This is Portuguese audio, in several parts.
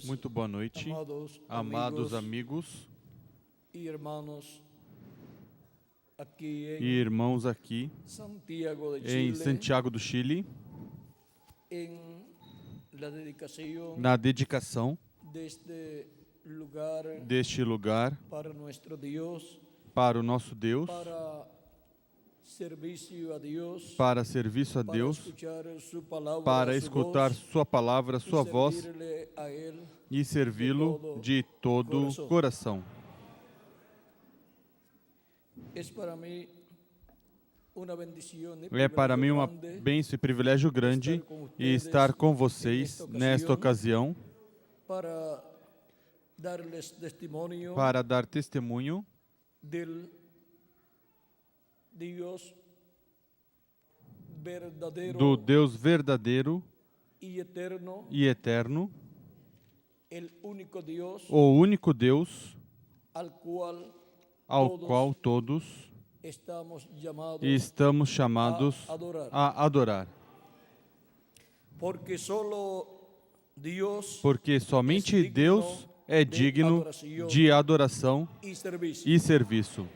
Muito boa noite, amados amigos e irmãos aqui em Santiago do Chile, na dedicação deste lugar para o nosso Deus, para serviço a Deus, para escutar Sua palavra, Sua voz e servi-lo de todo o coração. É para mim uma bênção e privilégio grande estar com vocês nesta ocasião para dar testemunho do Deus verdadeiro e eterno, o único Deus ao qual todos estamos chamados a adorar. Porque somente Deus é digno de adoração e serviço.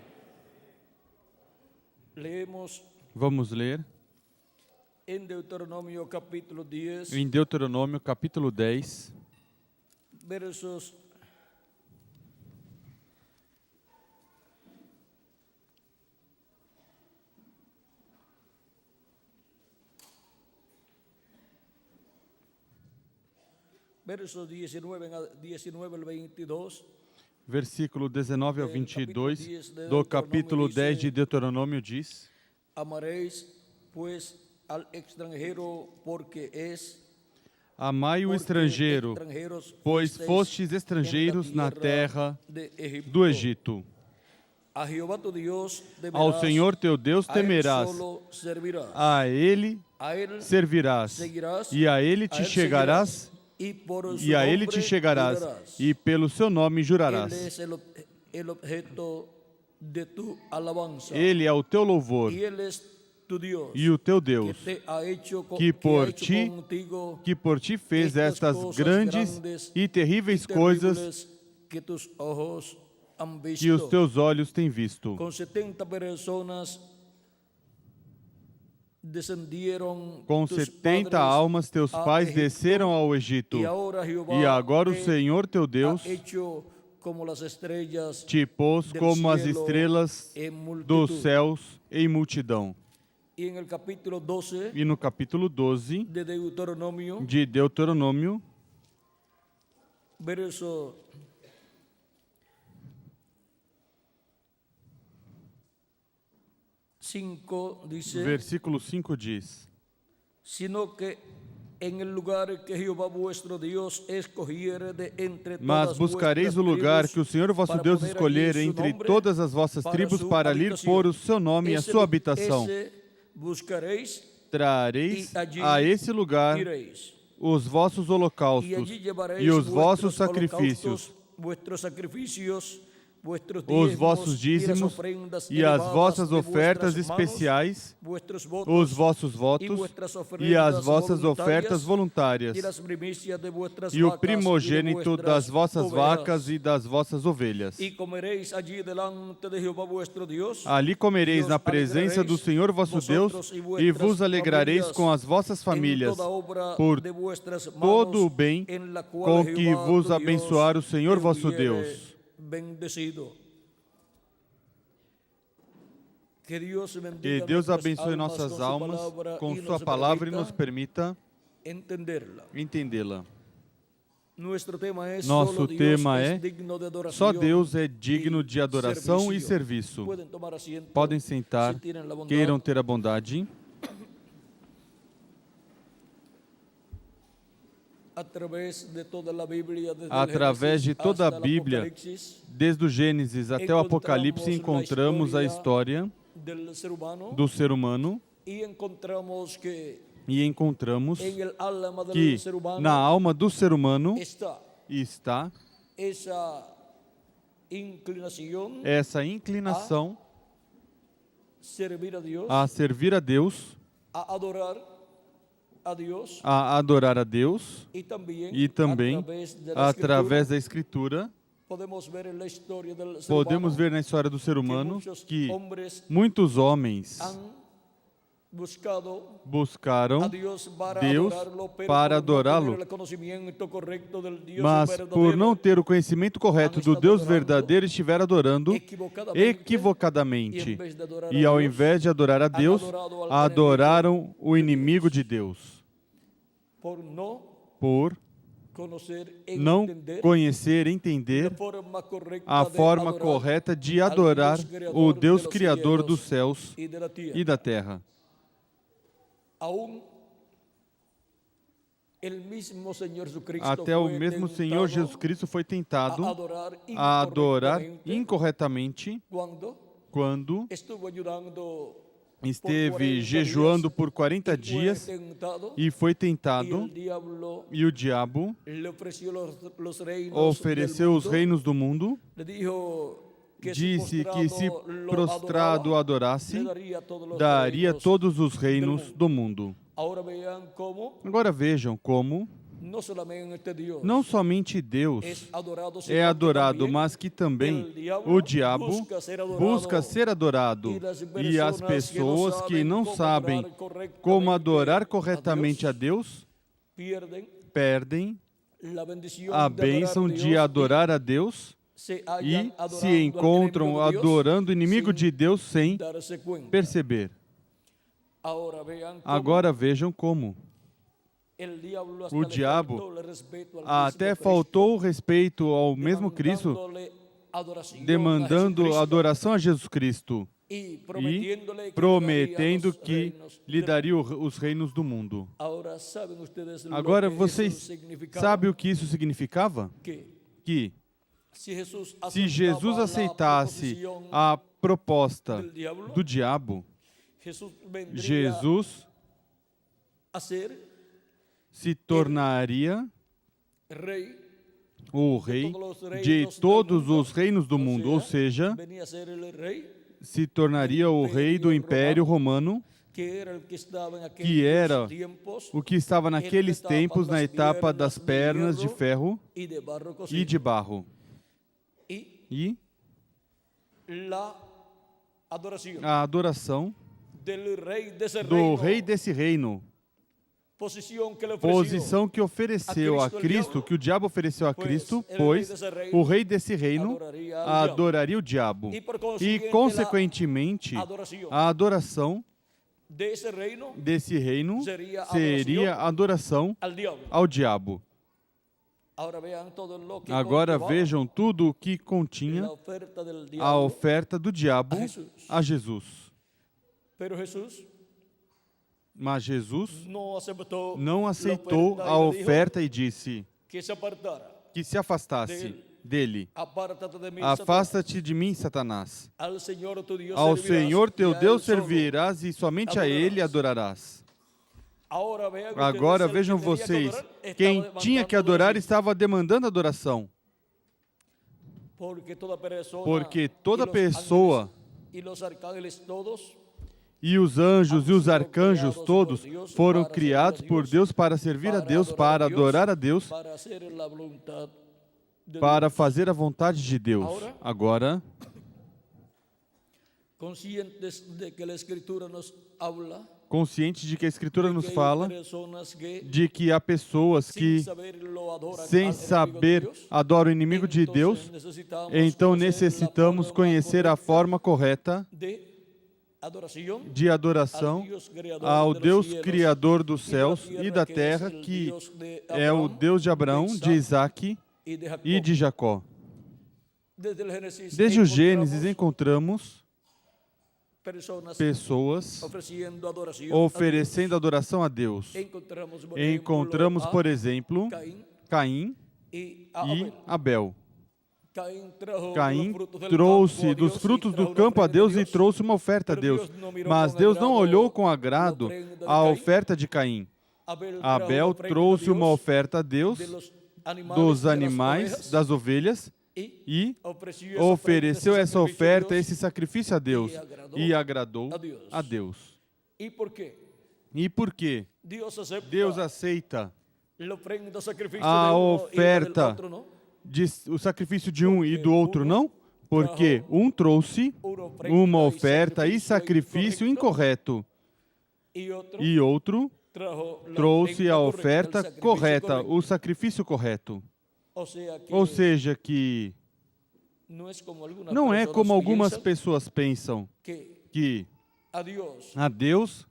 Vamos ler em Deuteronômio capítulo 10, versos versos 19 ao 22. Versículo 19 ao 22 do capítulo 10 de Deuteronômio diz: Amareis, pois, al extranjero, porque amai o estrangeiro, pois fostes estrangeiros na terra do Egito. Ao Senhor teu Deus temerás, a Ele servirás, e a Ele te chegarás, e pelo seu nome jurarás. Ele é o teu louvor e o teu Deus, que por ti fez estas grandes e terríveis coisas que os teus olhos têm visto. Com 70 almas teus pais desceram ao Egito, e agora o Senhor teu Deus te pôs como as estrelas dos céus em multidão. E no capítulo 12 de Deuteronômio, versículo 5 diz: Mas buscareis o lugar que o Senhor vosso Deus escolher entre todas as vossas tribos para lhe pôr o seu nome e a sua habitação. Trareis a esse lugar os vossos holocaustos e os vossos sacrifícios, os vossos dízimos e as vossas ofertas especiais, os vossos votos e as vossas ofertas voluntárias, e o primogênito das vossas vacas e das vossas ovelhas. Ali comereis na presença do Senhor vosso Deus e vos alegrareis com as vossas famílias por todo o bem com que vos abençoar o Senhor vosso Deus. Que Deus abençoe nossas almas com Sua palavra e nos permita entendê-la. Nosso tema é: só Deus é digno de adoração e serviço. Podem sentar, queiram ter a bondade. Através de toda a Bíblia, desde o Gênesis até o Apocalipse, encontramos a história do ser humano e encontramos que na alma do ser humano está essa inclinação a servir a Deus, a adorar a Deus y e também, através da Escritura, podemos ver na história do ser humano que muitos homens buscaram Deus para adorá-lo, mas por não ter o conhecimento correto do Deus verdadeiro, estiveram adorando equivocadamente. E ao invés de adorar a Deus, adoraram o inimigo de Deus. Por não conhecer, entender a forma correta de adorar o Deus Criador dos céus e da terra. Até o mesmo Senhor Jesus Cristo foi tentado a adorar incorretamente quando esteve jejuando por 40 dias e foi tentado, e o diabo ofereceu os reinos do mundo, disse que se prostrado adorasse, daria todos os reinos do mundo. Agora vejam como não somente Deus é adorado, mas que também o diabo busca ser adorado. E as pessoas que não sabem como adorar corretamente a Deus, perdem a bênção de adorar a Deus e se encontram adorando o inimigo de Deus sem perceber. Agora vejam como o diabo até faltou respeito ao mesmo Cristo, demandando adoração a Jesus Cristo e prometendo que lhe daria os reinos do mundo. Agora vocês sabem o que isso significava? Que se Jesus aceitasse a proposta do diabo, Jesus se tornaria o rei de todos os reinos do mundo, ou seja, se tornaria o rei do Império Romano, que era o que estava naqueles tempos na etapa das pernas de ferro e de barro. E a adoração do rei desse reino, posição que ofereceu a Cristo, que o diabo ofereceu a Cristo, pois o rei desse reino adoraria o diabo. E, consequentemente, a adoração desse reino seria adoração ao diabo. Agora vejam tudo o que continha a oferta do diabo a Jesus. Mas Jesus não aceitou a oferta e disse que se afastasse dele. Afasta-te de mim, Satanás. Ao Senhor teu Deus servirás e somente a Ele adorarás. Agora vejam vocês, quem tinha que adorar estava demandando adoração. Porque toda pessoa e os anjos e os arcanjos todos foram criados por Deus para servir a Deus, para adorar a Deus, para fazer a vontade de Deus. Agora, conscientes de que a Escritura nos fala de que há pessoas que, sem saber, adoram o inimigo de Deus, então necessitamos conhecer a forma correta de adoração ao Deus Criador dos céus e da terra, que é o Deus de Abraão, de Isaac e de Jacó. Desde o Gênesis encontramos pessoas oferecendo adoração a Deus. Encontramos, por exemplo, Caim e Abel. Caim trouxe dos frutos do campo a Deus e trouxe uma oferta a Deus. Mas Deus não olhou com agrado a oferta de Caim. Abel trouxe uma oferta a Deus dos animais, das ovelhas, e ofereceu essa oferta, esse sacrifício a Deus, e agradou a Deus. E por quê? Deus aceita a a oferta o sacrifício de um e do outro não? Porque um trouxe uma oferta e sacrifício incorreto e outro trouxe a oferta correta, o sacrifício correto. Ou seja, que não é como algumas pessoas pensam, que a Deus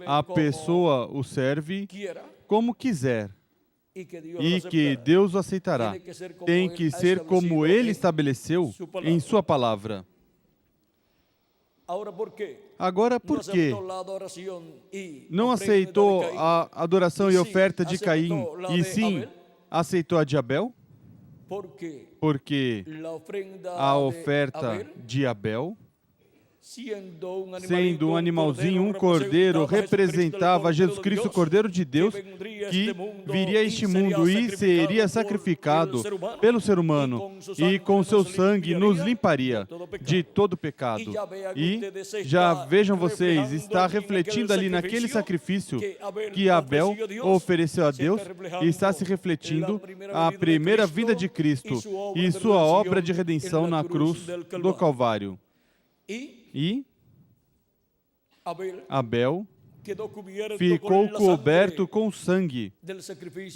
a pessoa o serve como quiser e que Deus o aceitará. Tem que ser como Ele estabeleceu em Sua palavra. Agora, por quê? Não aceitou a adoração e oferta de Caim e sim aceitou a de Abel? Porque a oferta de Abel, sendo um animalzinho, um cordeiro, representava Jesus Cristo, o Cordeiro de Deus, que viria a este mundo e seria sacrificado pelo ser humano e com seu sangue nos limparia de todo pecado. E já vejam vocês, está refletindo ali naquele sacrifício que Abel ofereceu a Deus e está se refletindo a primeira vinda de Cristo e sua obra de redenção na cruz do Calvário. E Abel ficou coberto com sangue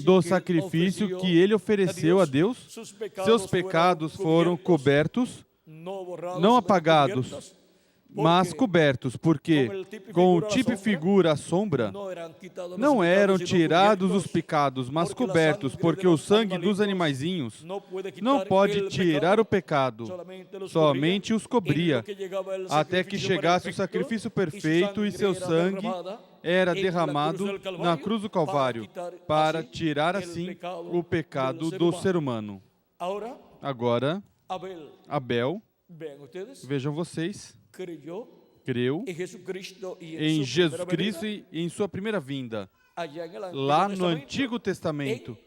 do sacrifício que ele ofereceu a Deus. Seus pecados foram cobertos, não apagados, mas cobertos, porque com o tipo e figura, a sombra, não eram tirados os pecados, mas cobertos, porque o sangue dos animaizinhos não pode tirar o pecado, somente os cobria, até que chegasse o sacrifício perfeito e seu sangue era derramado na cruz do Calvário, para tirar assim o pecado do ser humano. Agora, Abel, vejam vocês, creu em Jesus Cristo e em sua primeira vinda, lá no Antigo Testamento,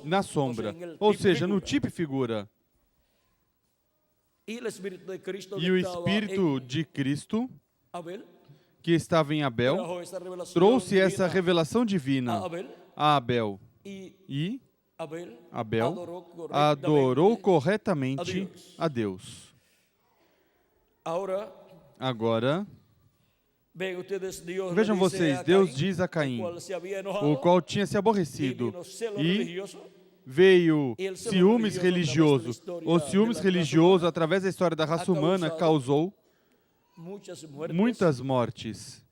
na sombra, ou seja, no tipo e figura. E o Espírito de Cristo, que estava em Abel, trouxe essa revelação divina a Abel. E Abel adorou corretamente a Deus. Agora, vejam vocês, Deus diz a Caim, o qual tinha se aborrecido, e veio ciúmes religioso. O ciúmes religioso, através da história da raça humana, causou muitas mortes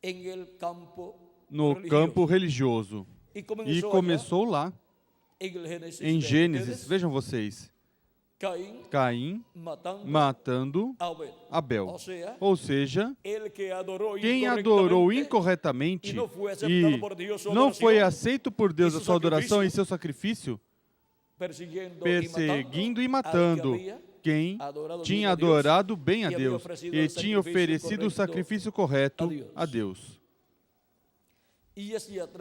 no campo religioso. E começou lá, em Gênesis, vejam vocês, Caim matando Abel. Ou seja, quem adorou incorretamente e não foi aceito por Deus a sua adoração e seu sacrifício, perseguindo e matando quem tinha adorado bem a Deus e tinha oferecido o sacrifício correto a Deus.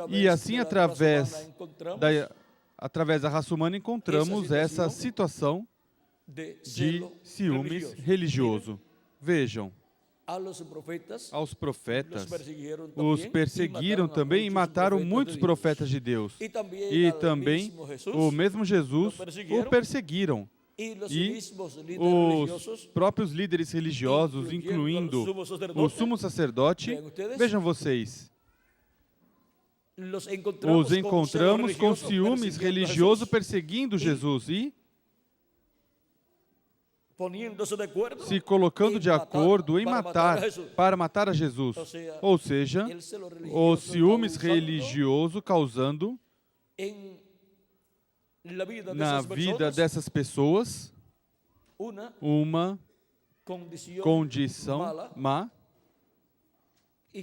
E assim, através da raça humana, encontramos essa situação de ciúmes religioso. Vejam, aos profetas, os perseguiram também e mataram muitos profetas de Deus. E também o mesmo Jesus o perseguiram. E os próprios líderes religiosos, incluindo o sumo sacerdote, vejam vocês, os encontramos com ciúmes religioso perseguindo Jesus e se colocando de acordo em para matar a Jesus. Ou seja, os ciúmes religioso causando na vida dessas pessoas uma condição má e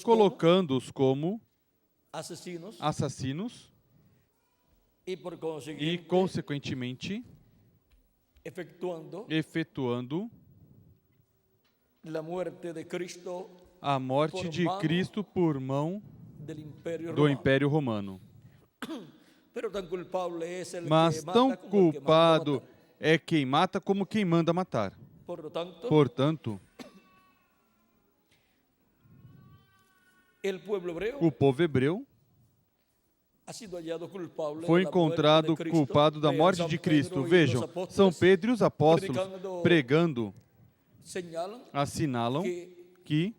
colocando-os como assassinos e, consequentemente, efetuando a morte de Cristo por mão do Império Romano. Mas tão culpado é quem mata como quem manda matar. Portanto, o povo hebreu foi encontrado culpado da morte de Cristo. Vejam, São Pedro e os apóstolos pregando assinalam que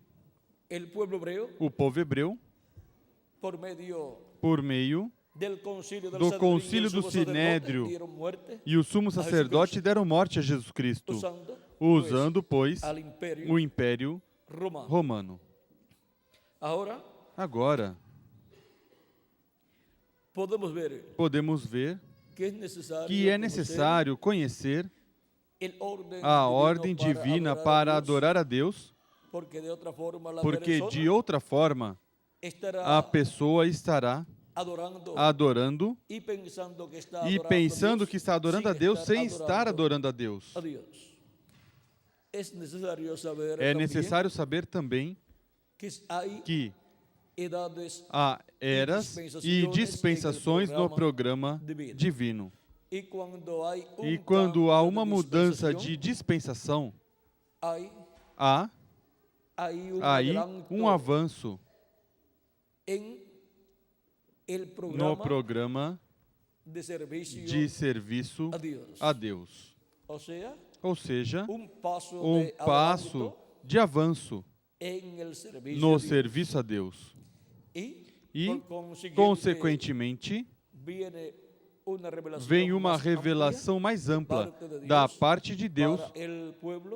o povo hebreu, por meio do concílio do Sinédrio e o sumo sacerdote deram morte a Jesus Cristo, usando, pois, o Império Romano. Agora, podemos ver que é necessário conhecer a ordem divina para adorar a Deus, porque de outra forma a pessoa estará adorando e pensando que está adorando a Deus sem estar adorando a Deus. É necessário saber também que há eras e dispensações no programa divino. E quando há uma mudança de dispensação, há aí um avanço no programa de serviço a Deus. Ou seja, um passo de avanço no serviço a Deus. E, consequentemente, vem uma revelação mais ampla da parte de Deus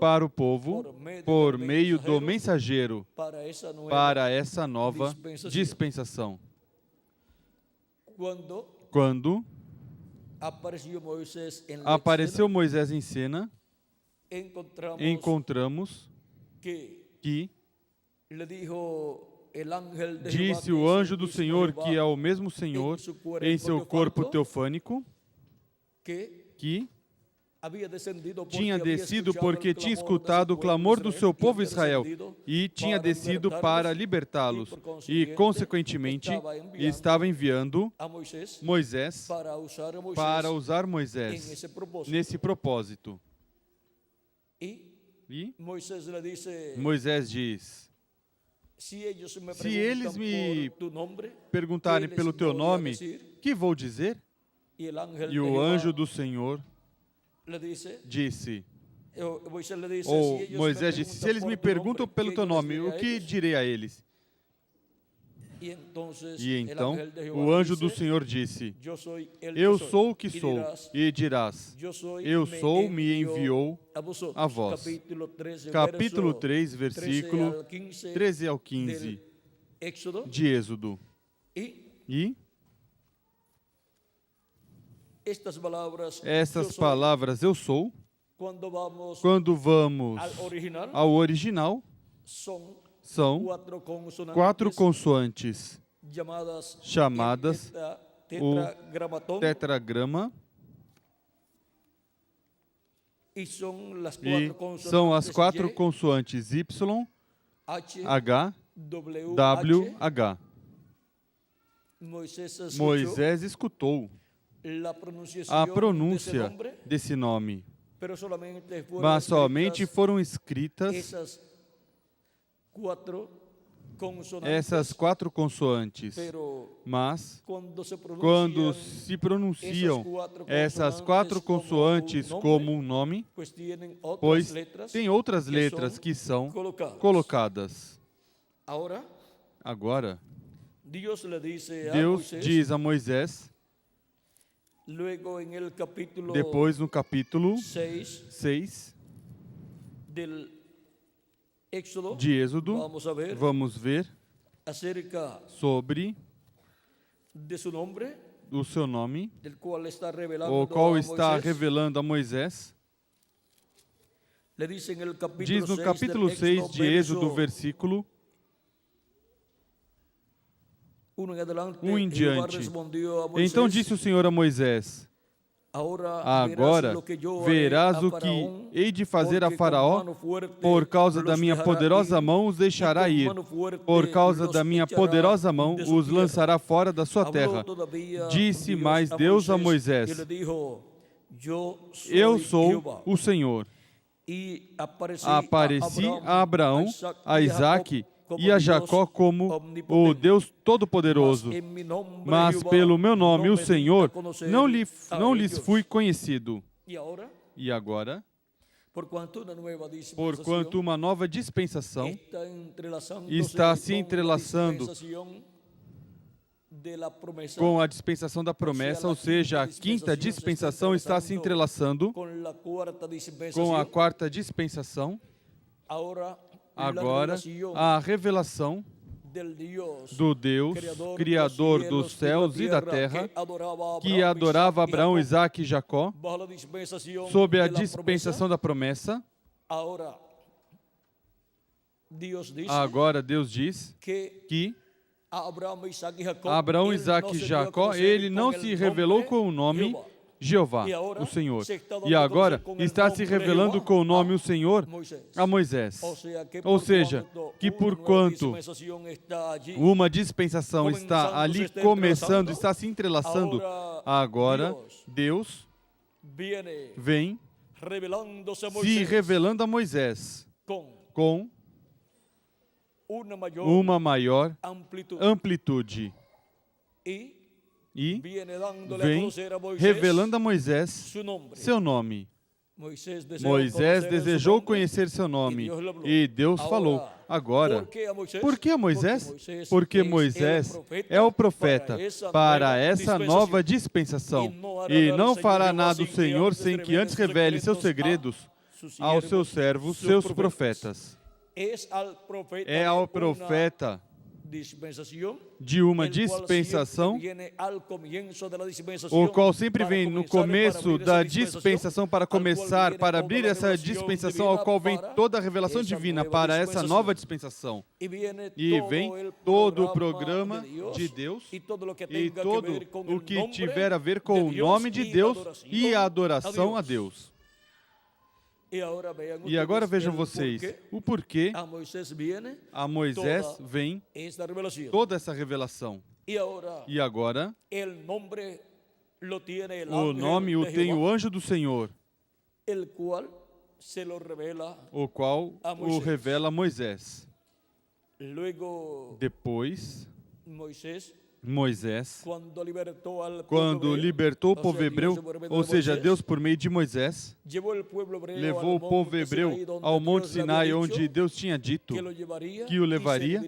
para o povo por meio do mensageiro para essa nova dispensação. Quando apareceu Moisés em cena, encontramos que disse o anjo do Senhor, que é o mesmo Senhor em seu corpo teofânico, que tinha descido porque tinha escutado o clamor do seu povo Israel e tinha descido para libertá-los e, consequentemente, estava enviando Moisés para usar Moisés nesse propósito. E Moisés diz: se eles me perguntarem pelo teu nome, que vou dizer? E o anjo do Senhor disse, ou Moisés disse, se eles me perguntam pelo teu nome, o que direi a eles? E então o anjo do Senhor disse, eu sou o que sou, e dirás, eu sou, me enviou a vós. Capítulo 3, versículo 13 ao 15 de Êxodo. E estas palavras eu sou, quando vamos ao original, são 4 consoantes chamadas o tetragrama, e são as 4 consoantes Y, H, W, H. Moisés escutou a pronúncia desse nome, mas somente foram escritas essas 4 consoantes. Mas, quando se pronunciam essas 4 consoantes como um nome, pois tem outras letras que são colocadas. Agora, Deus diz a Moisés, depois no capítulo 6 de Êxodo, vamos ver sobre o seu nome, o qual está revelando a Moisés. Diz no capítulo 6 de Êxodo, versículo 1 em diante. Então disse o Senhor a Moisés, agora verás o que hei de fazer a Faraó, por causa da minha poderosa mão os deixará ir, por causa da minha poderosa mão os lançará fora da sua terra. Disse mais Deus a Moisés, eu sou o Senhor. Apareci a Abraão, a Isaque e a Jacó como o Deus Todo-Poderoso. Mas pelo meu nome, o Senhor, não lhes fui conhecido. E agora, porquanto uma nova dispensação está se entrelaçando com a dispensação da promessa, ou seja, a quinta dispensação está se entrelaçando com a quarta dispensação. Agora, a revelação do Deus, Criador dos céus e da terra, que adorava Abraão, Isaque e Jacó, sob a dispensação da promessa. Agora Deus diz que Abraão, Isaque e Jacó, ele não se revelou com o nome Jeová, o Senhor. E agora está se revelando com o nome o Senhor a Moisés. Ou seja, que porquanto uma dispensação está ali começando, está se entrelaçando, agora Deus vem se revelando a Moisés com uma maior amplitude. E vem revelando a Moisés seu nome. Moisés desejou conhecer seu nome e Deus falou. Agora, por que a Moisés? Porque Moisés é o profeta para essa nova dispensação. E não fará nada o Senhor sem que antes revele seus segredos aos seus servos, seus profetas. É ao profeta de uma dispensação, o qual sempre vem no começo da dispensação para começar, para abrir essa dispensação, ao qual vem toda a revelação divina para essa nova dispensação. E vem todo o programa de Deus e todo o que tiver a ver com o nome de Deus e a adoração a Deus. E agora vejam vocês o porquê a Moisés vem toda essa revelação. E agora o nome o tem o anjo do Senhor, o qual o revela a Moisés. Depois, Moisés, quando libertou o povo hebreu, ou seja, Deus por meio de Moisés, levou o povo hebreu ao Monte Sinai, onde Deus tinha dito que o levaria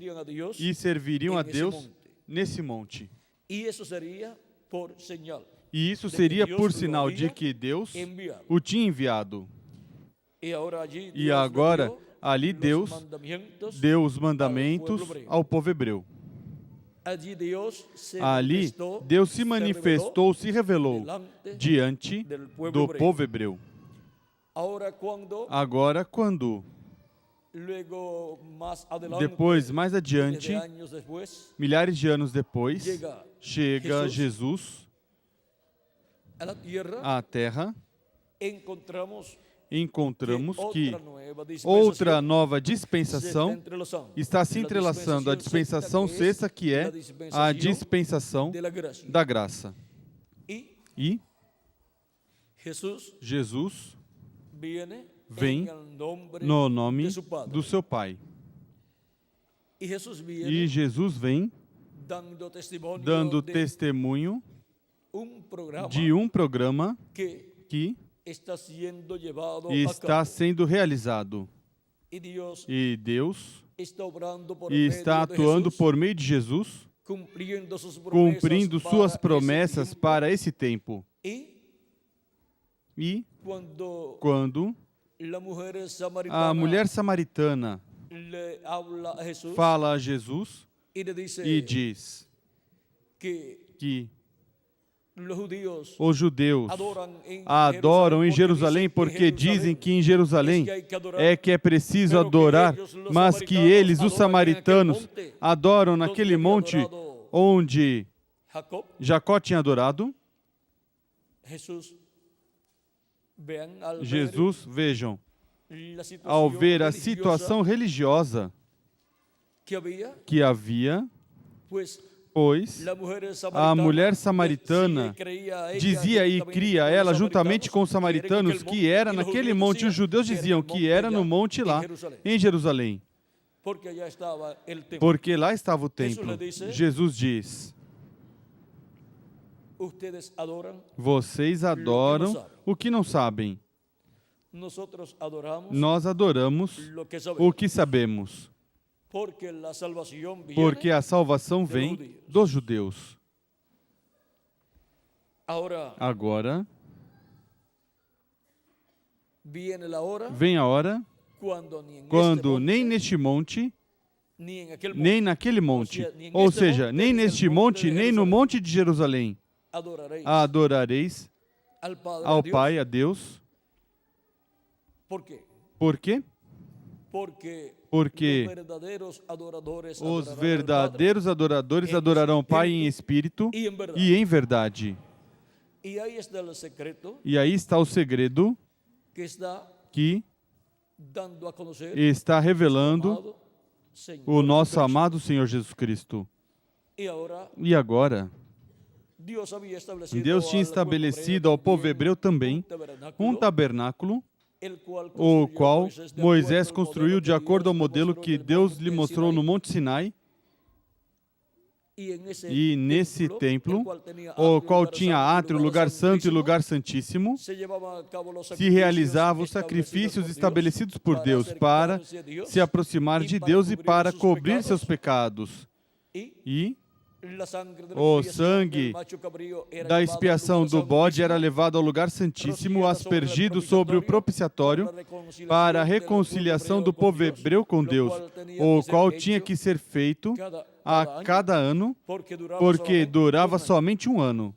e serviriam a Deus nesse monte. E isso seria por sinal de que Deus o tinha enviado. E agora, ali Deus deu os mandamentos ao povo hebreu. Ali, Deus se manifestou, se revelou diante do povo hebreu. Agora, quando depois, mais adiante, milhares de anos depois, chega Jesus à Terra, encontramos que outra nova dispensação está se entrelaçando, a dispensação sexta, que é a dispensação da graça. E Jesus vem no nome do seu Pai. E Jesus vem dando testemunho de um programa que está sendo realizado. E Deus está atuando por meio de Jesus, cumprindo suas promessas para esse tempo. E quando a mulher samaritana fala a Jesus e diz que os judeus adoram em Jerusalém porque dizem que em Jerusalém é que é preciso adorar, mas que eles, os samaritanos, adoram naquele monte onde Jacó tinha adorado. Jesus, vejam, ao ver a situação religiosa que havia, pois a mulher samaritana dizia e cria ela juntamente com os samaritanos que era naquele monte, os judeus diziam que era no monte lá, em Jerusalém. porque allá estaba el templo. porque lá estava o Jesus templo. lhe disse, Jesus diz: Ustedes adoran, vocês adoram o que não sabem. nosotros adoramos Nós adoramos lo que o sabemos, que sabemos, porque la salvación viene. porque a salvação vem dos judeus. Ahora Agora viene la hora vem a hora cuando ni en quando este nem monte, neste monte, ni en aquel nem monte naquele monte, ou seja, nem neste monte, nem no monte de Jerusalém, adoraréis adorareis al Padre ao Dios. Pai, a Deus. ¿Por qué? Por quê? Porque los verdaderos adoradores os adorarán al verdadeiros adoradores adorarão o Pai em espírito e em verdade. Padre. Y ahí está el secreto E aí está o segredo que está que dando a conocer está revelando amado Señor o nosso Jesucristo. amado Senhor Jesus Cristo. Y ahora E agora, Deus havia estabelecido Deus tinha al pueblo estabelecido ao povo hebreu também um tabernáculo, o qual Moisés construiu de acordo ao modelo que Deus lhe mostrou no Monte Sinai, e nesse templo, o qual tinha átrio, lugar santo e lugar santíssimo, se realizavam os sacrifícios estabelecidos por Deus para se aproximar de Deus e para cobrir seus pecados. E o sangue da expiação do bode era levado ao lugar santíssimo, aspergido sobre o propiciatório, para a reconciliação do povo hebreu com Deus, o qual tinha que ser feito a cada ano, porque durava somente um ano.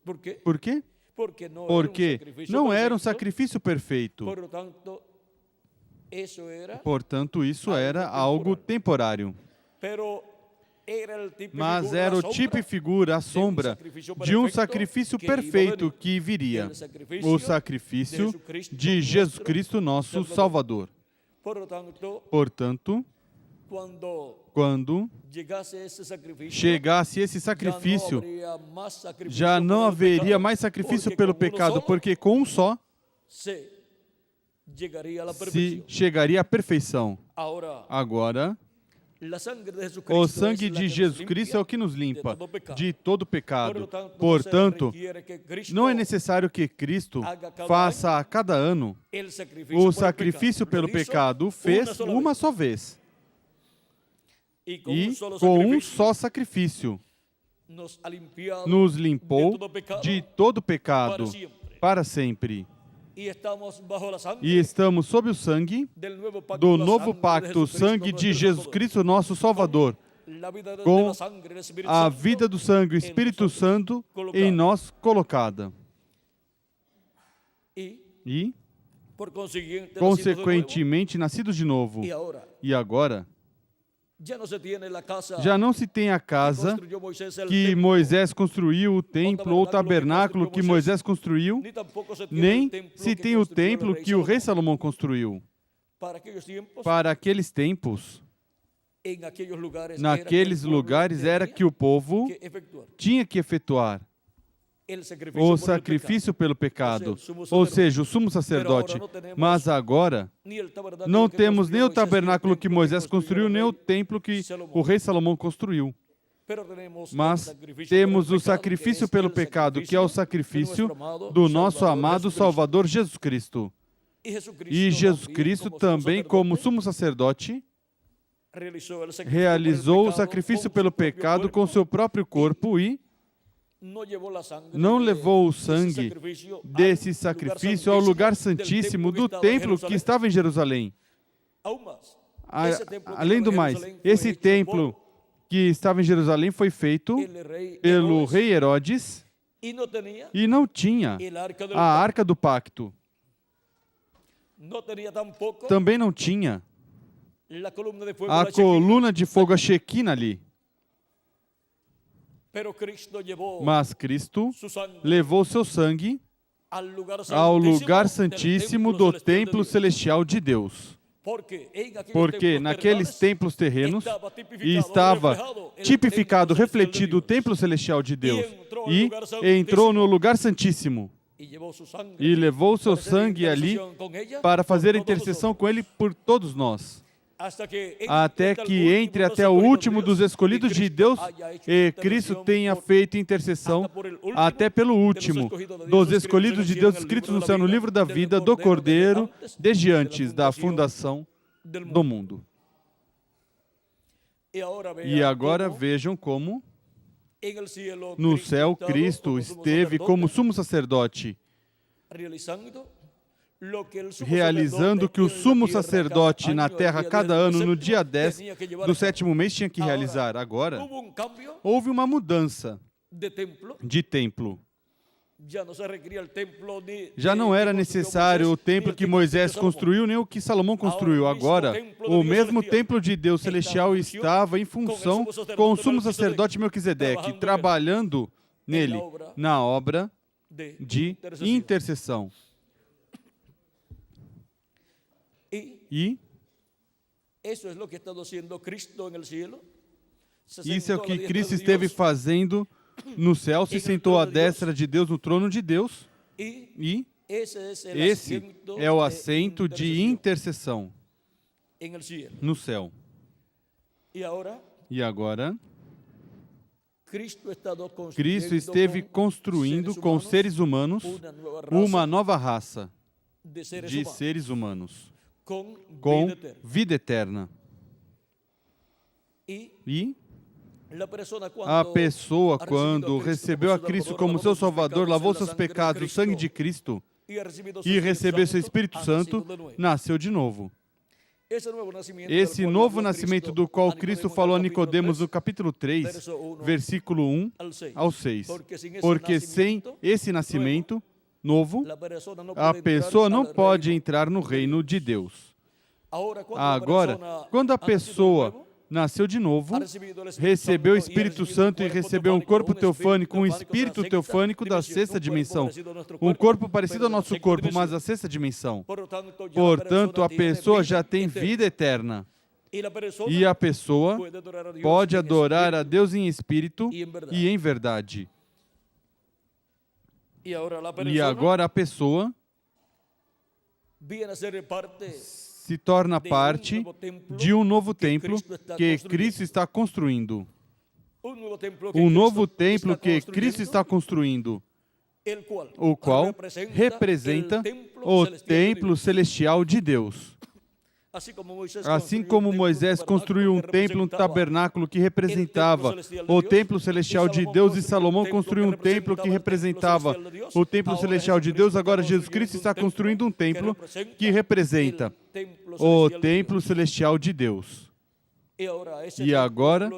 Por quê? Porque não era um sacrifício perfeito. Portanto, isso era algo temporário. Mas era o tipo e figura, a sombra, de um sacrifício perfeito que viria, o sacrifício de Jesus Cristo, nosso Salvador. Portanto, quando chegasse esse sacrifício, já não haveria mais sacrifício pelo pecado, porque com um só se chegaria à perfeição. Agora, o sangue de Jesus Cristo é o que nos limpa de todo pecado. Portanto, não é necessário que Cristo faça a cada ano o sacrifício pelo pecado, fez uma só vez. E com um só sacrifício nos limpou de todo pecado para sempre. E estamos sob o sangue do novo pacto, o sangue de Jesus Cristo, nosso Salvador, com a vida do sangue, o Espírito Santo em nós colocada. E, consequentemente, nascidos de novo. E agora, já não se tem a casa que Moisés construiu, o templo ou o tabernáculo que Moisés construiu, nem se tem o templo que o rei Salomão construiu. Para aqueles tempos, naqueles lugares era que o povo tinha que efetuar o sacrifício pelo pecado, ou seja, o sumo sacerdote. Mas agora, não temos nem o tabernáculo que Moisés construiu, nem o templo que o rei Salomão construiu. Mas temos o sacrifício pelo pecado, que é o sacrifício do nosso amado Salvador Jesus Cristo. E Jesus Cristo também, como sumo sacerdote, realizou o sacrifício pelo pecado com seu próprio corpo e não levou o sangue desse sacrifício ao lugar santíssimo do templo que estava em Jerusalém. Além do mais, esse templo que estava em Jerusalém foi feito pelo rei Herodes e não tinha a Arca do Pacto. Também não tinha a coluna de fogo, a Shequina ali. Mas Cristo levou seu sangue ao lugar santíssimo do templo celestial de Deus. Porque naqueles templos terrenos estava tipificado, refletido o templo celestial de Deus. E entrou no lugar santíssimo. E levou seu sangue ali para fazer intercessão com ele por todos nós. até que entre até o último dos escolhidos de Deus e Cristo tenha feito intercessão até pelo último dos escolhidos de Deus escritos no céu no livro da vida do Cordeiro desde antes da fundação do mundo. E agora vejam como no céu Cristo esteve como sumo sacerdote, realizando o que o sumo sacerdote na terra cada ano, no dia 10 do 7º mês, tinha que realizar. Agora, houve uma mudança de templo. Já não era necessário o templo que Moisés construiu, nem o que Salomão construiu. Agora, o mesmo templo de Deus celestial estava em função com o sumo sacerdote Melquisedeque, trabalhando nele, na obra de intercessão. E isso é o que Cristo esteve fazendo no céu, se sentou à destra de Deus no trono de Deus, e esse é o assento de intercessão no céu. E agora, Cristo esteve construindo com os seres humanos uma nova raça de seres humanos com vida eterna. E a pessoa, quando recebeu a Cristo como seu Salvador, lavou seus pecados no sangue de Cristo e recebeu seu Espírito Santo, nasceu de novo. Esse novo nascimento do qual Cristo falou a Nicodemos no capítulo 3, versículo 1 ao 6. Porque sem esse nascimento novo, a pessoa não pode entrar no reino de Deus. Agora, quando a pessoa nasceu de novo, recebeu o Espírito Santo e recebeu um corpo teofânico, um espírito teofânico da sexta dimensão. Um corpo parecido ao nosso corpo, mas da sexta dimensão. Portanto, a pessoa já tem vida eterna. E a pessoa pode adorar a Deus em espírito e em verdade. E agora a pessoa se torna parte de um novo templo que Cristo está construindo. Um novo templo que Cristo está construindo, o qual representa o templo celestial de Deus. Assim como Moisés construiu um templo, um tabernáculo que representava o templo celestial de Deus, e Salomão construiu um templo que representava o templo celestial de Deus, agora Jesus Cristo está construindo um templo que representa o templo celestial de Deus. E agora,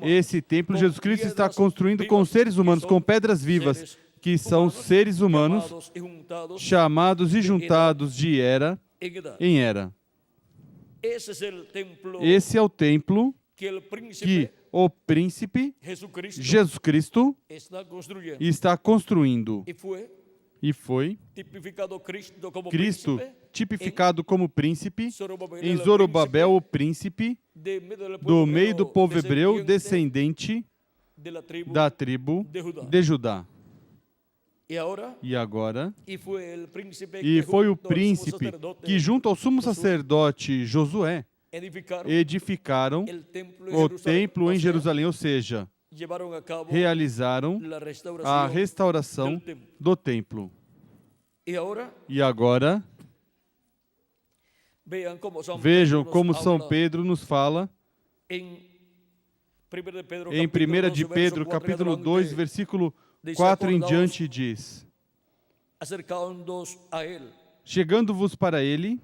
esse templo Jesus Cristo está construindo com seres humanos, com pedras vivas, que são seres humanos chamados e juntados de era em era. Esse é o templo que o príncipe Jesus Cristo está construindo. E foi Cristo tipificado como príncipe em Zorobabel, o príncipe do meio do povo hebreu, descendente da tribo de Judá. E agora, foi o príncipe que, junto ao sumo sacerdote Josué, edificaram o templo em Jerusalém, ou seja, realizaram a restauração do templo. E agora, vejam como São Pedro nos fala em 1 de Pedro, capítulo 2, versículo 4 em diante, diz: chegando-vos para ele,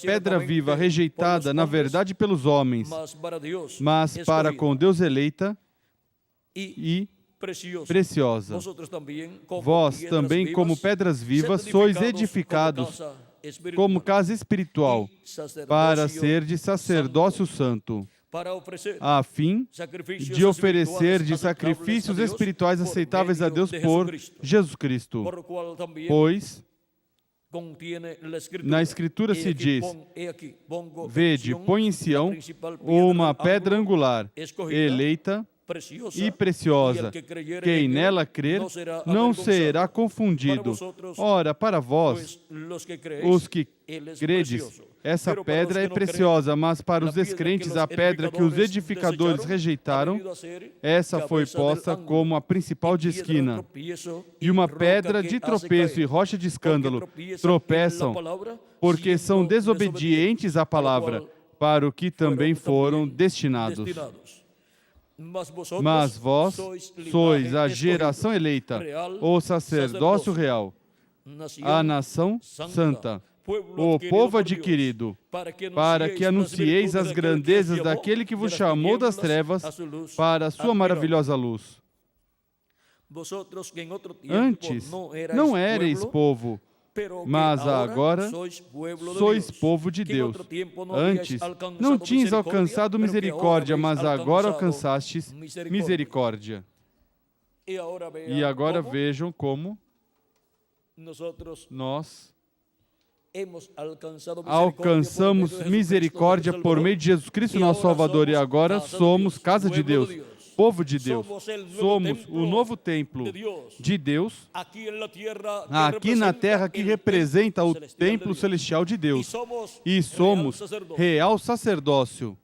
pedra viva, rejeitada, na verdade, pelos homens, mas para com Deus eleita e preciosa. Vós também, como pedras vivas, sois edificados como casa espiritual, para ser de sacerdócio santo, a fim de oferecer de sacrifícios espirituais aceitáveis a Deus por Jesus Cristo. Pois na Escritura se diz: vede, põe em Sião uma pedra angular, eleita e preciosa. Quem nela crer não será confundido. Ora, para vós, os que credes, essa pedra é preciosa, mas para os descrentes, a pedra que os edificadores rejeitaram, essa foi posta como a principal de esquina, e uma pedra de tropeço e rocha de escândalo. Tropeçam, porque são desobedientes à palavra, para o que também foram destinados. Mas vós sois a geração eleita, o sacerdócio real, a nação santa, o povo adquirido, para que anuncieis as grandezas daquele que vos chamou das trevas para a sua maravilhosa luz. Antes não erais povo, mas agora sois povo de Deus. Antes não tinhas alcançado misericórdia, mas agora alcançastes misericórdia. E agora vejam como nós alcançamos misericórdia por meio de Jesus Cristo, nosso Salvador, e agora somos casa de Deus, povo de Deus. Somos o novo templo de Deus aqui na terra, que representa o templo celestial de Deus. E somos real sacerdócio.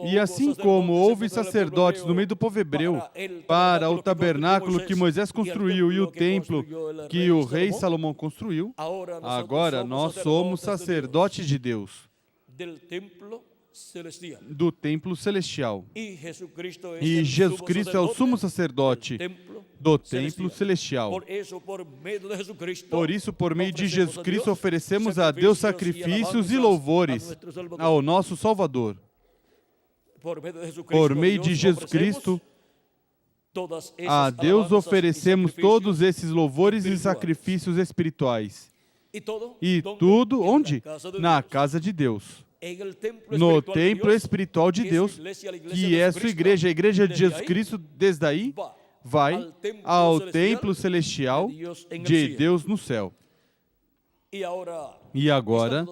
E assim como houve sacerdotes no meio do povo hebreu para o tabernáculo que Moisés construiu e o templo que o rei Salomão construiu, agora nós somos sacerdotes de Deus, do templo celestial. E Jesus Cristo é o sumo sacerdote do templo celestial. Por isso, por meio de Jesus Cristo, oferecemos a Deus sacrifícios e louvores ao nosso Salvador. Por meio de Jesus Cristo, a Deus oferecemos todos esses louvores e sacrifícios espirituais. E tudo onde? Na casa de Deus. No templo espiritual de Deus, que é a sua igreja, a igreja de Jesus Cristo, desde aí, vai ao templo celestial de Deus no céu. E agora,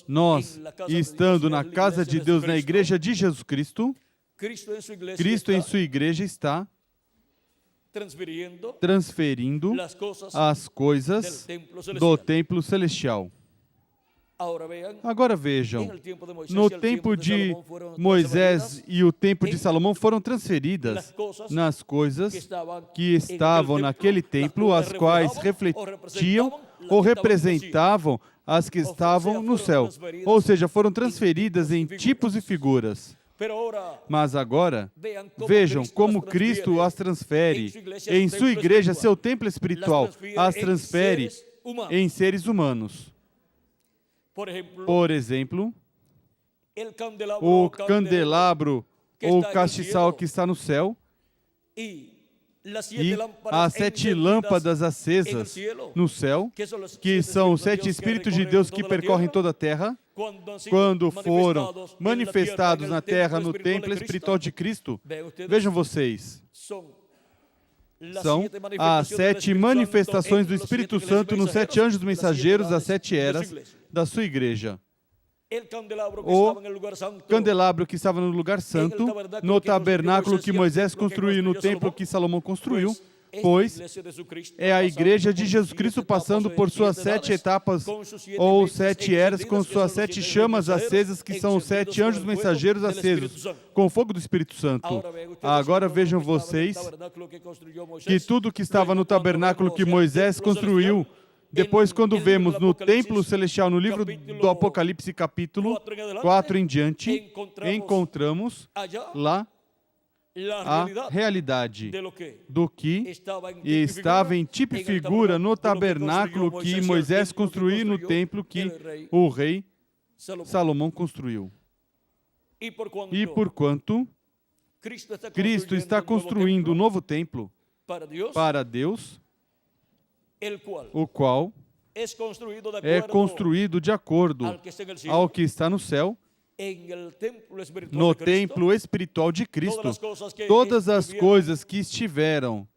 nós, estando na casa de Deus, na igreja de Jesus Cristo, Cristo em sua igreja está transferindo as coisas do templo celestial. Agora vejam, no tempo de Moisés e o tempo de Salomão foram transferidas nas coisas que estavam naquele templo, as quais refletiam ou representavam as que estavam no céu. Ou seja, foram transferidas em tipos e figuras. Mas agora, vejam como Cristo as transfere em sua igreja, seu templo espiritual, as transfere em seres humanos. Por exemplo, o candelabro ou castiçal que está no céu e as 7 lâmpadas acesas no céu, que são os 7 Espíritos de Deus que percorrem toda a terra, quando foram manifestados na terra no templo espiritual de Cristo. Vejam vocês, são as 7 manifestações do Espírito Santo nos 7 anjos mensageiros das 7 eras da sua igreja. O candelabro que estava no lugar santo, no tabernáculo que Moisés construiu, no templo que Salomão construiu, pois é a igreja de Jesus Cristo passando por suas 7 etapas ou 7 eras com suas 7 chamas acesas, que são os 7 anjos mensageiros acesos com o fogo do Espírito Santo. Agora vejam vocês que tudo que estava no tabernáculo que Moisés construiu, depois, quando vemos no templo celestial, no livro do Apocalipse, capítulo 4 em diante, encontramos lá a realidade do que estava em tipo e figura no tabernáculo que Moisés construiu, no templo que o rei Salomão construiu. E porquanto Cristo está construindo um novo templo para Deus, o qual é construído de acordo ao que está no céu, no templo espiritual de Cristo. Todas as coisas que estiveram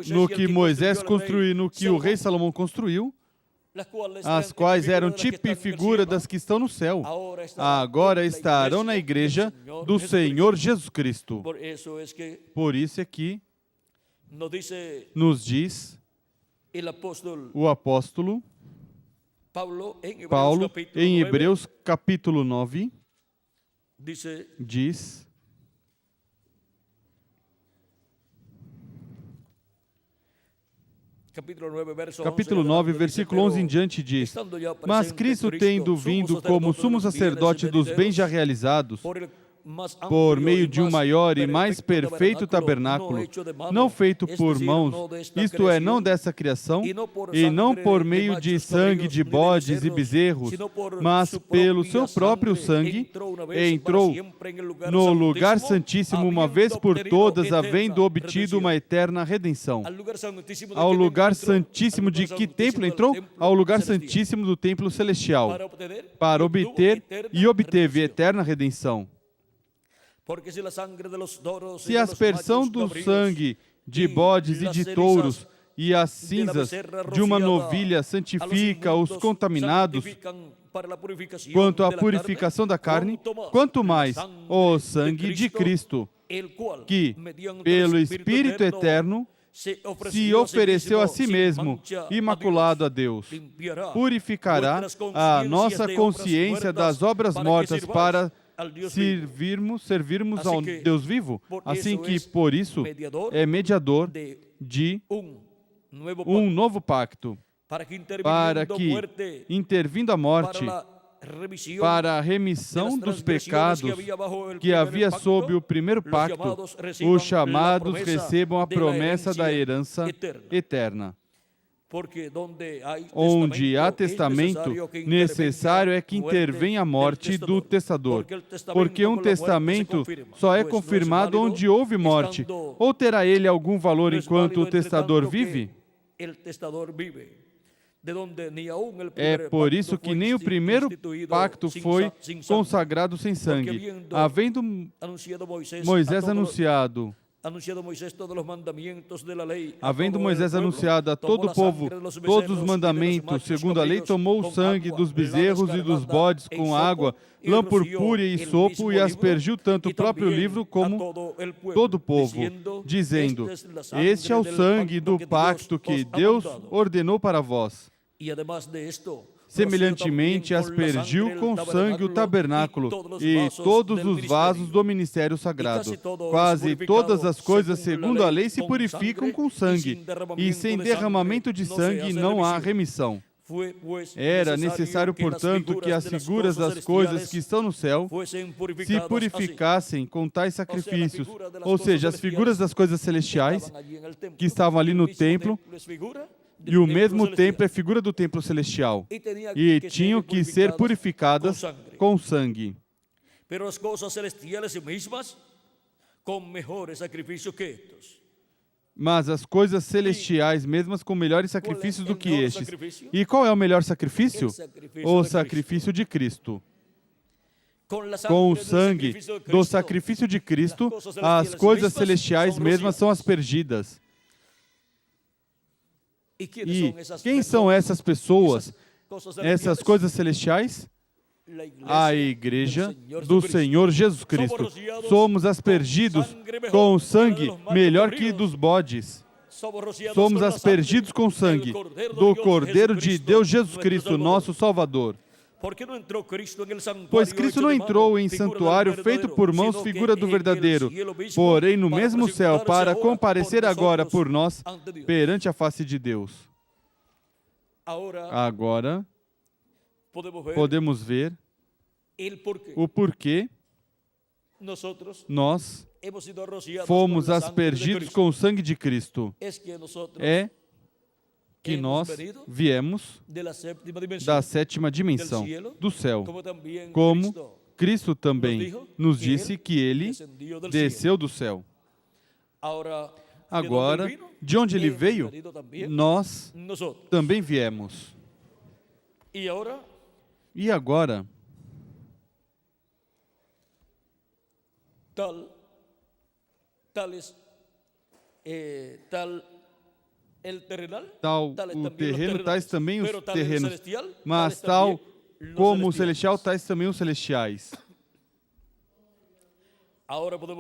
no que Moisés construiu, no que o rei Salomão construiu, as quais eram tipo e figura das que estão no céu, agora estarão na igreja do Senhor Jesus Cristo. Por isso é que nos diz o apóstolo Paulo, em Hebreus capítulo 9, diz, capítulo 9, versículo 11 em diante diz: Mas Cristo, tendo vindo como sumo sacerdote dos bens já realizados, por meio de um maior e mais perfeito tabernáculo, não feito por mãos, isto é, não dessa criação, e não por meio de sangue de bodes e bezerros, mas pelo seu próprio sangue, entrou no lugar santíssimo uma vez por todas, havendo obtido uma eterna redenção. Ao lugar santíssimo de que templo entrou? Ao lugar santíssimo do templo celestial, para obter e obteve eterna redenção. Se a aspersão do sangue de bodes e de touros e as cinzas de uma novilha santifica os contaminados quanto à purificação da carne, quanto mais o sangue de Cristo, que, pelo Espírito Eterno, se ofereceu a si mesmo, imaculado a Deus, purificará a nossa consciência das obras mortas para servirmos ao Deus vivo, assim que, por isso, é mediador de um novo pacto, para que, intervindo a morte, para a remissão dos pecados que havia sob o primeiro pacto, os chamados recebam a promessa da herança eterna. Onde há testamento, necessário é que intervenha a morte do testador, porque um testamento só é confirmado onde houve morte. Ou terá ele algum valor enquanto o testador vive? É por isso que nem o primeiro pacto foi consagrado sem sangue, havendo Moisés anunciado a todo o povo todos os mandamentos, segundo a lei, tomou o sangue dos bezerros e dos bodes com água, lã purpúrea e sopo, e aspergiu tanto o próprio livro como todo o povo, dizendo: Este é o sangue do pacto que Deus ordenou para vós. Semelhantemente, aspergiu com sangue o tabernáculo e todos os vasos do ministério sagrado. Quase todas as coisas, segundo a lei, se purificam com sangue, e sem derramamento de sangue não há remissão. Era necessário, portanto, que as figuras das coisas que estão no céu se purificassem com tais sacrifícios, ou seja, as figuras das coisas celestiais que estavam ali no templo. E o mesmo templo é figura do templo celestial. E tinham que ser purificadas com sangue. Mas as coisas celestiais mesmas com melhores sacrifícios do que estes. E qual é o melhor sacrifício? O sacrifício de Cristo. Com o sangue do sacrifício de Cristo, as coisas celestiais mesmas são aspergidas. E quem são essas pessoas, essas coisas celestiais? A igreja do Senhor Jesus Cristo. Somos aspergidos com o sangue melhor que dos bodes. Somos aspergidos com sangue do Cordeiro de Deus Jesus Cristo, nosso Salvador. Pois Cristo não entrou em santuário feito por mãos, figura do verdadeiro, porém no mesmo céu, para comparecer agora por nós perante a face de Deus. Agora, podemos ver o porquê nós fomos aspergidos com o sangue de Cristo. É que nós viemos da sétima dimensão do céu, como Cristo também nos disse que Ele desceu do céu. Agora, de onde Ele veio, nós também viemos. E agora, Tal o terreno, tais também os terrenos. Mas tal como o celestial, tais também os celestiais.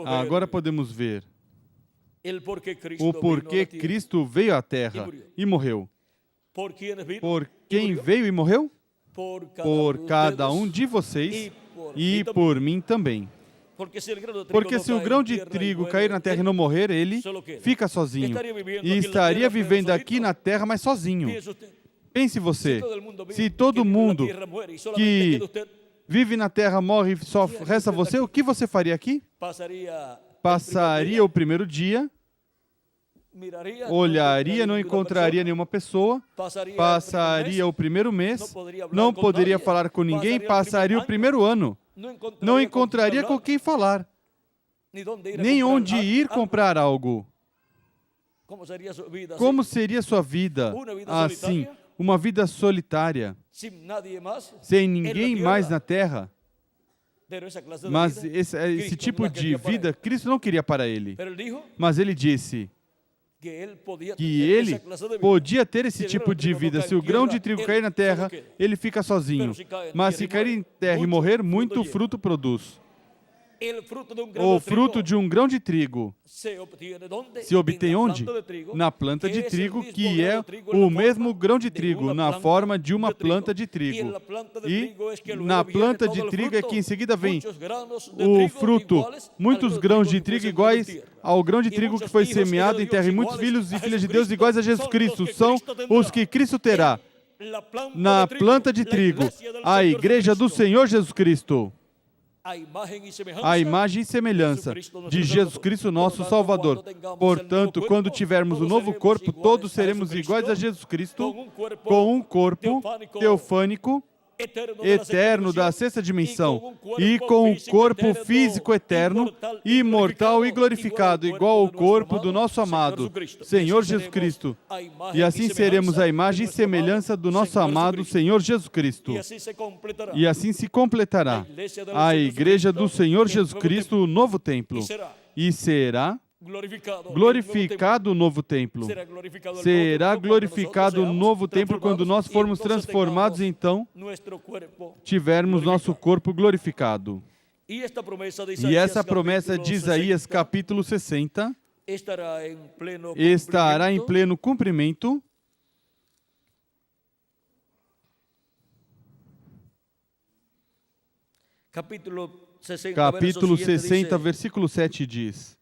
Agora podemos ver o porquê Cristo veio à Terra e morreu. Por quem veio e morreu? Por cada um de vocês e por mim também. Porque se o grão de trigo cair na terra e não morrer, ele fica sozinho. E estaria vivendo aqui na terra, mas sozinho. Pense você, se todo mundo que vive na terra morre e só resta você, o que você faria aqui? Passaria o primeiro dia, olharia, não encontraria nenhuma pessoa, passaria o primeiro mês, não poderia falar com ninguém, passaria o primeiro ano, não encontraria com quem falar, nem onde ir comprar algo. Como seria sua vida assim? Uma vida solitária, sem ninguém mais na terra. Mas esse tipo de vida, Cristo não queria para ele. Mas ele disse que ele podia ter esse tipo de vida. Se o grão de trigo cair na terra, ele fica sozinho. Mas se cair em terra e morrer, muito fruto produz. O fruto de um grão de trigo se obtém onde? Na planta de trigo, que é o mesmo grão de trigo, na forma de uma planta de trigo. E na planta de trigo é que em seguida vem o fruto, muitos grãos de trigo iguais ao grão de trigo que foi semeado em terra, e muitos filhos e filhas de Deus iguais a Jesus Cristo são os que Cristo terá na planta de trigo, a igreja do Senhor Jesus Cristo. A imagem e semelhança de Jesus Cristo, nosso Salvador. Portanto, quando tivermos um novo corpo, todos seremos iguais a Jesus Cristo, com um corpo teofânico, eterno da sexta dimensão, e com um corpo físico eterno, imortal e glorificado, igual ao corpo do nosso amado Senhor Jesus Cristo. E assim seremos a imagem e semelhança do nosso amado Senhor Jesus Cristo. E assim se completará a igreja do Senhor Jesus Cristo, o novo templo. E será glorificado o novo templo. Será glorificado o novo templo quando nós formos transformados, então tivermos nosso corpo glorificado. E essa promessa de Isaías capítulo 60 estará em pleno cumprimento capítulo 60, versículo 7 diz: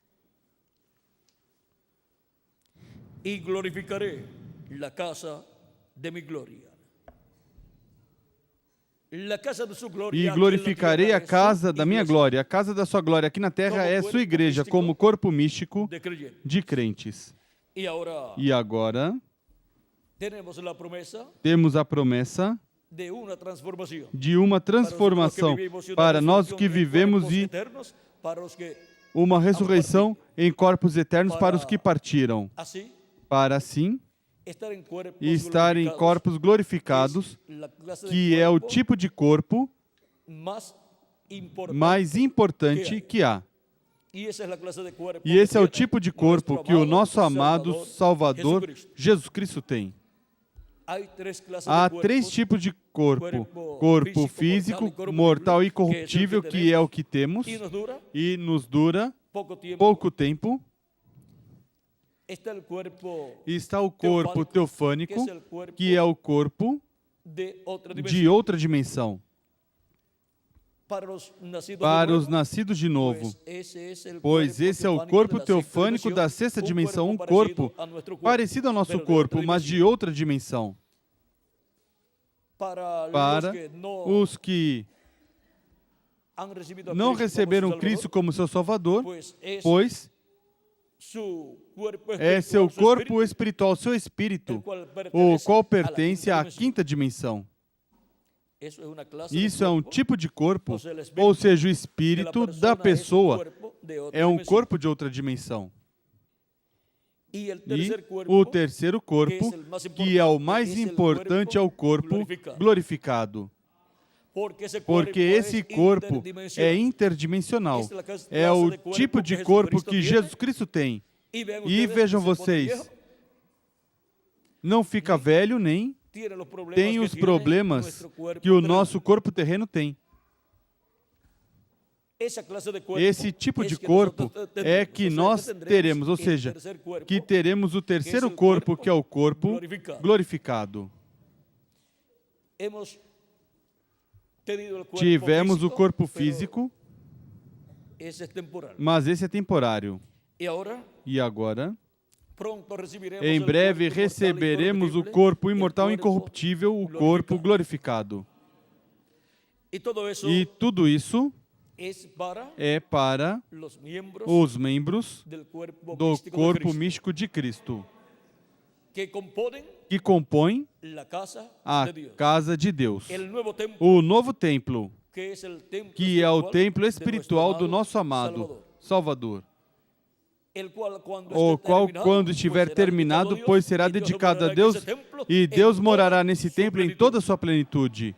E glorificaré la casa de mi gloria. E glorificarei a casa da minha glória. A casa da sua glória aqui na terra é sua igreja, como corpo místico de crentes. E agora temos a promessa de uma transformação para nós que vivemos e uma ressurreição em corpos eternos para os que partiram, para assim estar em corpos glorificados, que é o tipo de corpo mais importante que há. E esse é o tipo de corpo que o nosso amado Salvador Jesus Cristo tem. Há três tipos de corpo: corpo físico, mortal e corruptível, que é o que temos e nos dura pouco tempo. Está o corpo teofânico, que é o corpo de outra dimensão. Para os nascidos de novo, pois esse é o corpo teofânico da sexta dimensão, um corpo parecido ao nosso corpo, mas de outra dimensão. Para os que não receberam Cristo como seu Salvador, pois é seu corpo espiritual, seu espírito, o qual pertence à quinta dimensão. Isso é um tipo de corpo, ou seja, o espírito da pessoa é um corpo de outra dimensão. E o terceiro corpo, que é o mais importante, é o corpo glorificado. Porque esse corpo é interdimensional. É o tipo de corpo que Jesus Cristo tem. E vejam vocês, não fica velho nem tem os problemas que o nosso corpo terreno tem. Esse tipo de corpo é que nós teremos, ou seja, que teremos o terceiro corpo, que é o corpo glorificado. Tivemos o corpo físico, mas esse é temporário. E agora, em breve receberemos o corpo imortal e incorruptível, o corpo glorificado. E tudo isso é para os membros do corpo místico de Cristo, que compõem a casa de Deus. O novo templo, que é o templo espiritual do nosso amado Salvador, o qual, quando estiver terminado, pois será dedicado a Deus, e Deus morará nesse templo em toda a sua plenitude.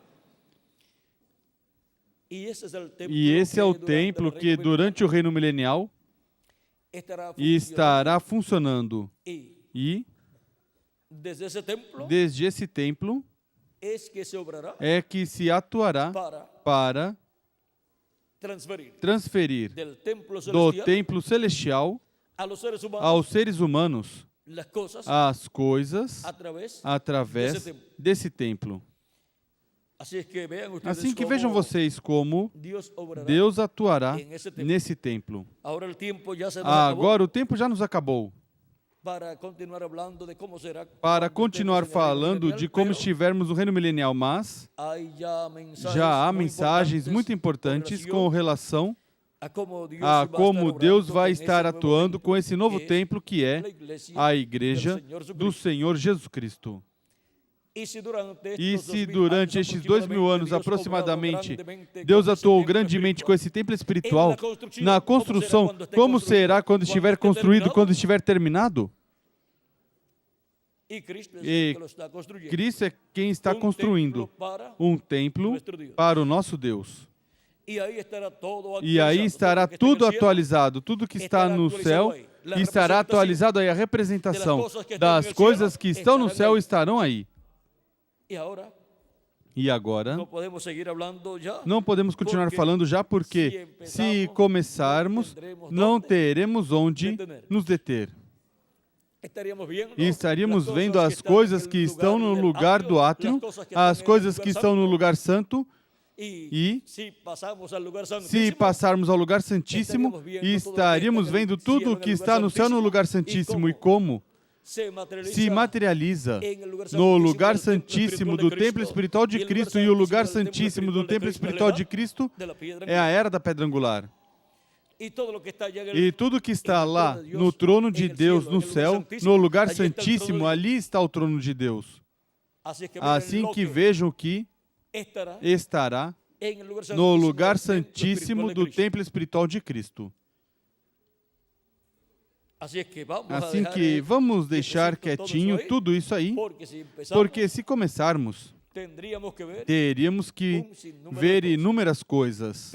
E esse é o templo que, durante o reino milenial, estará funcionando. E, desde esse templo, é que se atuará para transferir do templo celestial aos seres humanos as coisas através desse templo. Assim que vejam vocês como Deus atuará nesse templo. Agora o tempo já nos acabou. Para continuar falando de como estivermos no reino milenial, mas já há mensagens muito importantes com relação a como Deus vai estar atuando com esse novo templo que é a Igreja do Senhor Jesus Cristo. E se durante estes 2000 anos aproximadamente Deus atuou grandemente com esse templo espiritual, na construção, como será quando estiver construído, quando estiver terminado? E Cristo é quem está construindo um templo para o nosso Deus. E aí estará tudo atualizado, tudo que está no céu estará atualizado aí, a representação das coisas que estão no céu estarão aí. E agora, não podemos continuar falando já, porque se começarmos, não teremos onde nos deter. E estaríamos vendo as coisas que estão no lugar do átrio, as coisas que estão no lugar santo, e se passarmos ao lugar santíssimo, estaríamos vendo tudo o que está no céu no lugar santíssimo e como se materializa no lugar santíssimo do templo espiritual de Cristo, e o lugar santíssimo do templo espiritual de Cristo é a era da pedra angular. E tudo que está lá no trono de Deus no céu, no lugar santíssimo, ali está o trono de Deus. Assim que vejam que estará no lugar santíssimo do templo espiritual de Cristo. Assim que vamos deixar quietinho tudo isso aí, porque se começarmos, teríamos que ver inúmeras coisas.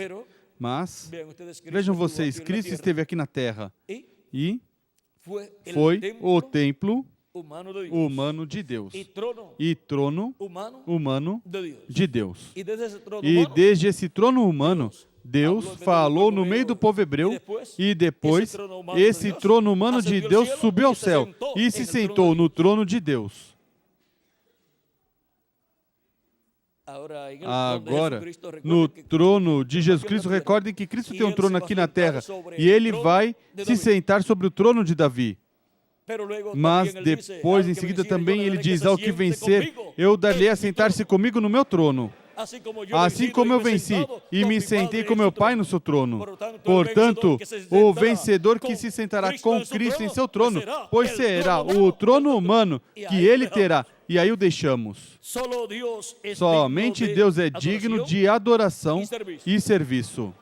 Mas, vejam vocês, Cristo esteve aqui na Terra e foi o templo humano de Deus e trono humano de Deus. E desde esse trono humano, Deus falou no meio do povo hebreu, e depois esse trono humano de Deus subiu ao céu e se sentou no trono de Deus. Agora, no trono de Jesus Cristo, recordem que Cristo tem um trono aqui na terra e Ele vai se sentar sobre o trono de Davi. Mas depois, em seguida, também Ele diz: ao que vencer, eu darei a sentar-se comigo no meu trono. Assim como eu venci e me sentei com meu Pai no seu trono. Portanto, o vencedor que se sentará com Cristo em seu trono, pois será o trono humano que Ele terá. E aí o deixamos. Somente Deus é digno de adoração e serviço.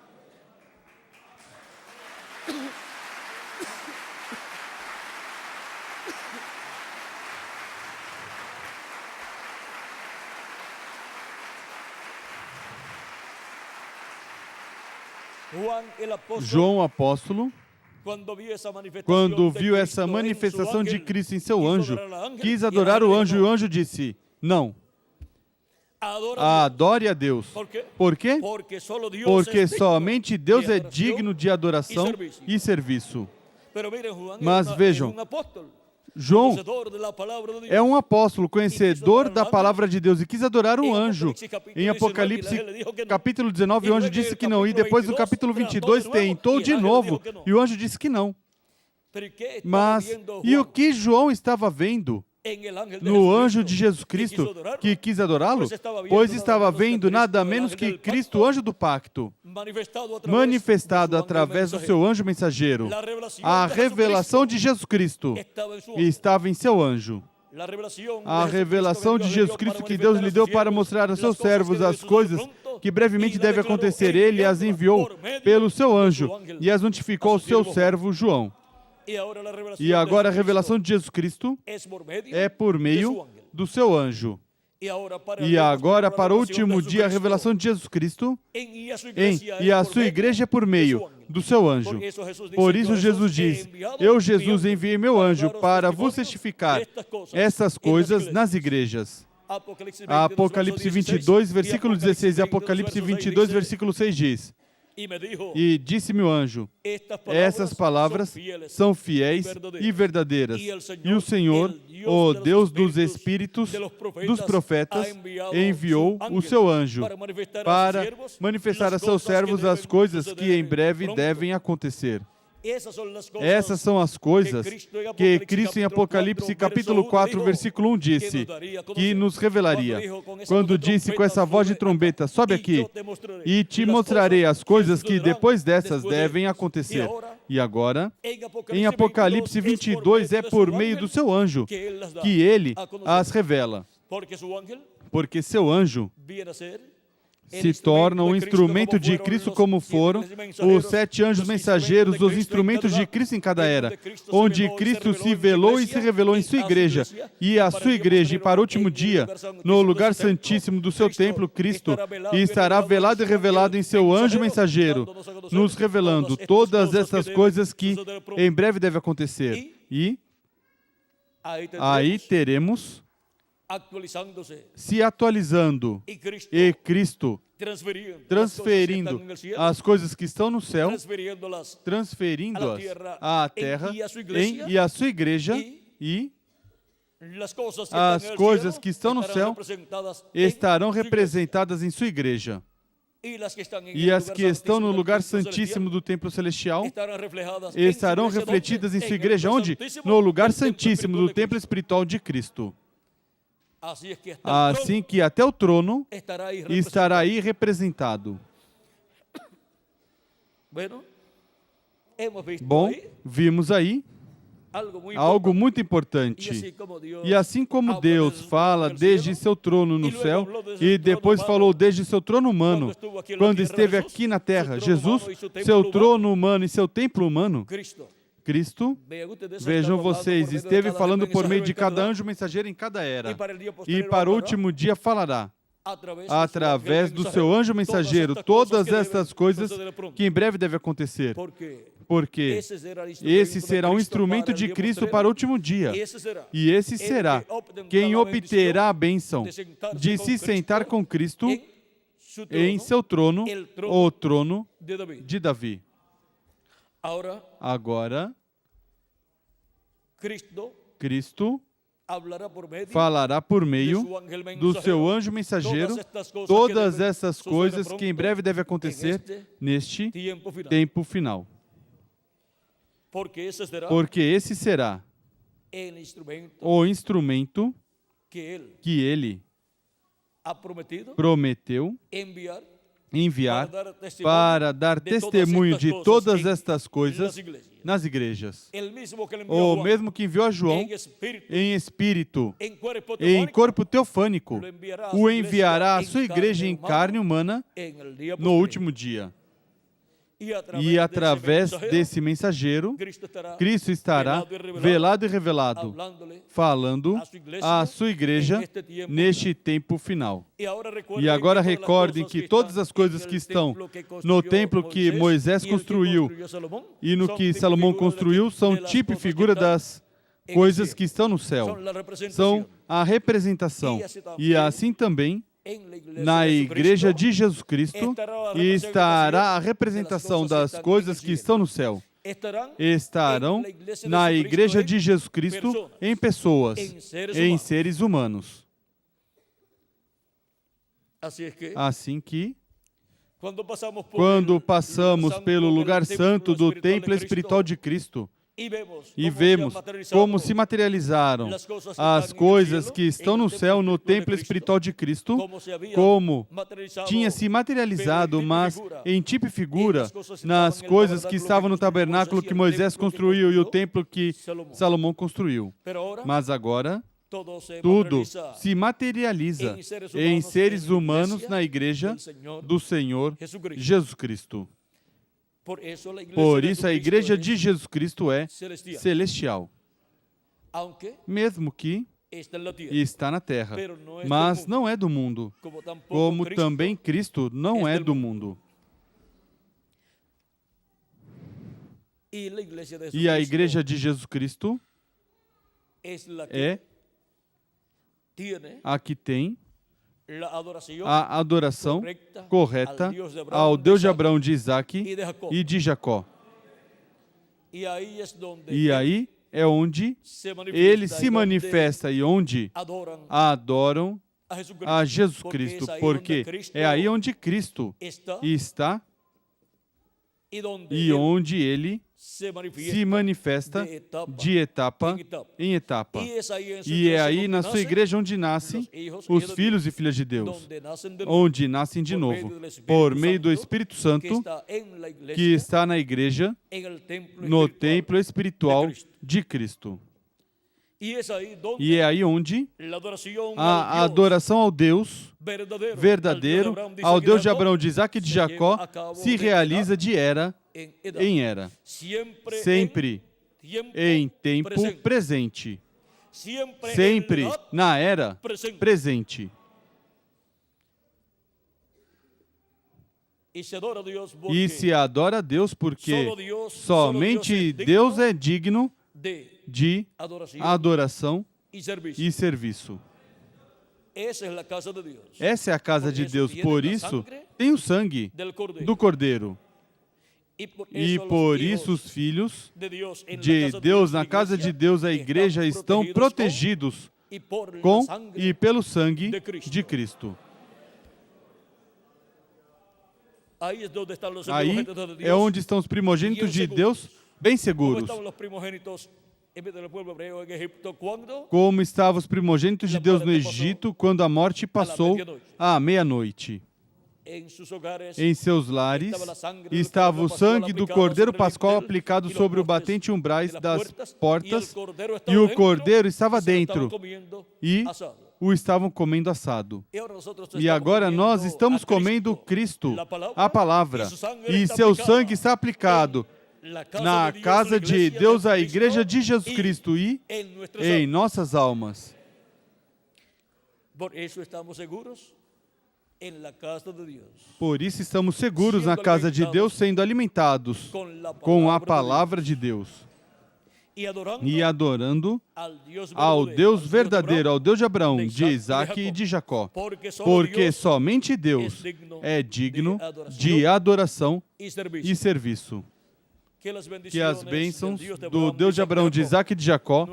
João apóstolo quando viu essa manifestação de Cristo em seu anjo, quis adorar o anjo e o anjo disse, não, adore a Deus. Por quê? Porque somente Deus é digno de adoração e serviço. Mas vejam, João é um apóstolo, conhecedor da palavra de Deus e quis adorar o anjo. Em Apocalipse, capítulo 19, o anjo disse que não. E depois no capítulo 22, tentou de novo e o anjo disse que não. Mas, e o que João estava vendo no anjo de Jesus Cristo que quis adorá-lo? Pois estava vendo nada menos que Cristo, o anjo do pacto, manifestado através do seu anjo mensageiro. A revelação de Jesus Cristo estava em seu anjo. A revelação de Jesus Cristo que Deus lhe deu para mostrar a seus servos as coisas que brevemente devem acontecer. Ele as enviou pelo seu anjo e as notificou ao seu servo João. E agora a revelação de Jesus Cristo é por meio do seu anjo. E agora, para o último dia, a revelação de Jesus Cristo e a sua igreja é por meio do seu anjo. Por isso Jesus diz, eu, Jesus, enviei meu anjo para vos testificar essas coisas nas igrejas. Apocalipse 22, versículo 16 e Apocalipse 22, versículo 6 diz, e disse-me o anjo, essas palavras são fiéis e verdadeiras. E o Senhor, o Deus dos Espíritos dos profetas, enviou o seu anjo para manifestar a seus servos as coisas que em breve devem acontecer. Essas são as coisas que Cristo em Apocalipse capítulo 4, versículo 1 disse, que nos revelaria. Quando disse com essa voz de trombeta, sobe aqui, e te mostrarei as coisas que depois dessas devem acontecer. E agora, em Apocalipse 22, é por meio do seu anjo que ele as revela. Porque seu anjo se torna um instrumento de Cristo, como foram os 7 anjos mensageiros, os instrumentos de Cristo em cada era, onde Cristo se velou e se revelou em sua igreja, e a sua igreja, e para o último dia, no lugar santíssimo do seu templo, Cristo estará velado e revelado em seu anjo mensageiro, nos revelando todas essas coisas que em breve devem acontecer. E aí teremos se atualizando e Cristo transferindo as coisas que estão no céu, transferindo-as à terra e à sua igreja, e as coisas que estão no céu estarão representadas em sua igreja. E as que estão no lugar santíssimo do templo celestial estarão refletidas em sua igreja. Onde? No lugar santíssimo do templo espiritual de Cristo. Assim que até o trono estará aí representado. Bom, vimos aí algo muito importante. E assim como Deus fala desde seu trono no céu e depois falou desde seu trono humano, quando esteve aqui na terra, Jesus, seu trono humano e seu templo humano, Cristo, vejam vocês, esteve falando por meio de cada anjo mensageiro em cada era. E para o último dia falará, através do seu anjo mensageiro, todas estas coisas que em breve devem acontecer. Porque esse será um instrumento de Cristo para o último dia. E esse será quem obterá a bênção de se sentar com Cristo em seu trono, o trono de Davi. Agora, Cristo falará por meio do seu anjo mensageiro todas essas coisas que em breve devem acontecer neste tempo final. Porque esse será o instrumento que ele prometeu enviar para dar testemunho de todas estas coisas nas igrejas. O mesmo que enviou a João em espírito, em corpo teofânico, o enviará à sua igreja em carne humana no último dia. E através desse mensageiro, Cristo estará velado e revelado, falando à sua igreja neste tempo final. E agora recordem que todas as coisas que estão no templo que Moisés construiu e no que Salomão construiu são tipo e figura das coisas que estão no céu. São a representação. E assim também, na Igreja de Jesus Cristo, estará a representação das coisas que estão no céu. Estarão na Igreja de Jesus Cristo em pessoas, em seres humanos. Assim que, quando passamos pelo lugar santo do templo espiritual de Cristo, e vemos como se materializaram as coisas que estão no céu no templo espiritual de Cristo, como tinha se materializado, mas em tipo e figura, nas coisas que estavam no tabernáculo que Moisés construiu e o templo que Salomão construiu. Mas agora, tudo se materializa em seres humanos na Igreja do Senhor Jesus Cristo. Por isso, a Igreja de Jesus Cristo é celestial, mesmo que está na terra, mas não é do mundo, como também Cristo não é do mundo. E a Igreja de Jesus Cristo é a que tem a adoração correta ao Deus de Abraão, de Isaac e de Jacó. E aí é onde ele se manifesta e onde adoram a Jesus Cristo, porque é aí onde Cristo está e onde ele se manifesta de etapa em etapa. E é aí na sua igreja onde nascem os filhos e filhas de Deus, onde nascem de novo, por meio do Espírito Santo que está na igreja, no templo espiritual de Cristo. E é aí onde a adoração ao Deus verdadeiro, ao Deus de Abraão, de Isaac e de Jacó, se realiza de era em era, sempre em tempo presente, sempre na era presente. E se adora a Deus porque somente Deus é digno de adoração e serviço. Essa é a casa de Deus, por isso tem o sangue do Cordeiro. E por isso os filhos de Deus na casa de Deus, a igreja, estão protegidos com e pelo sangue de Cristo. Aí é onde estão os primogênitos de Deus bem seguros. Como estavam os primogênitos de Deus no Egito quando a morte passou à meia-noite. Em seus lares estava o sangue do Cordeiro Pascual aplicado sobre o batente umbrais das portas, e o Cordeiro estava dentro e o estavam comendo assado. E agora nós estamos comendo Cristo, a palavra, e seu sangue está aplicado na casa de Deus, a Igreja de Jesus Cristo, e em nossas almas. Por isso estamos seguros na casa de Deus, sendo alimentados com a palavra de Deus e adorando ao Deus verdadeiro, ao Deus de Abraão, de Isaac e de Jacó, porque somente Deus é digno de adoração e serviço. Que as bênçãos do Deus de Abraão, de Isaac e de Jacó,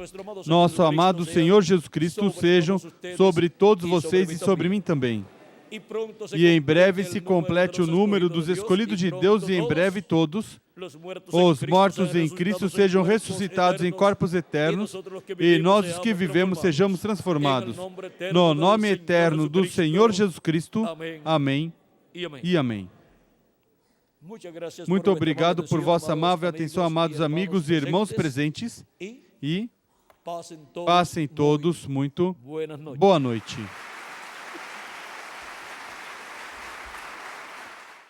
nosso amado Senhor Jesus Cristo, sejam sobre todos vocês e sobre mim também. E em breve se complete o número dos escolhidos de Deus, e em breve todos os mortos em Cristo sejam ressuscitados em corpos eternos, e nós, os que vivemos, sejamos transformados. No nome eterno do Senhor Jesus Cristo. Amém e amém. Muito obrigado por vossa amável atenção, amados amigos e irmãos presentes, e passem todos muito boa noite.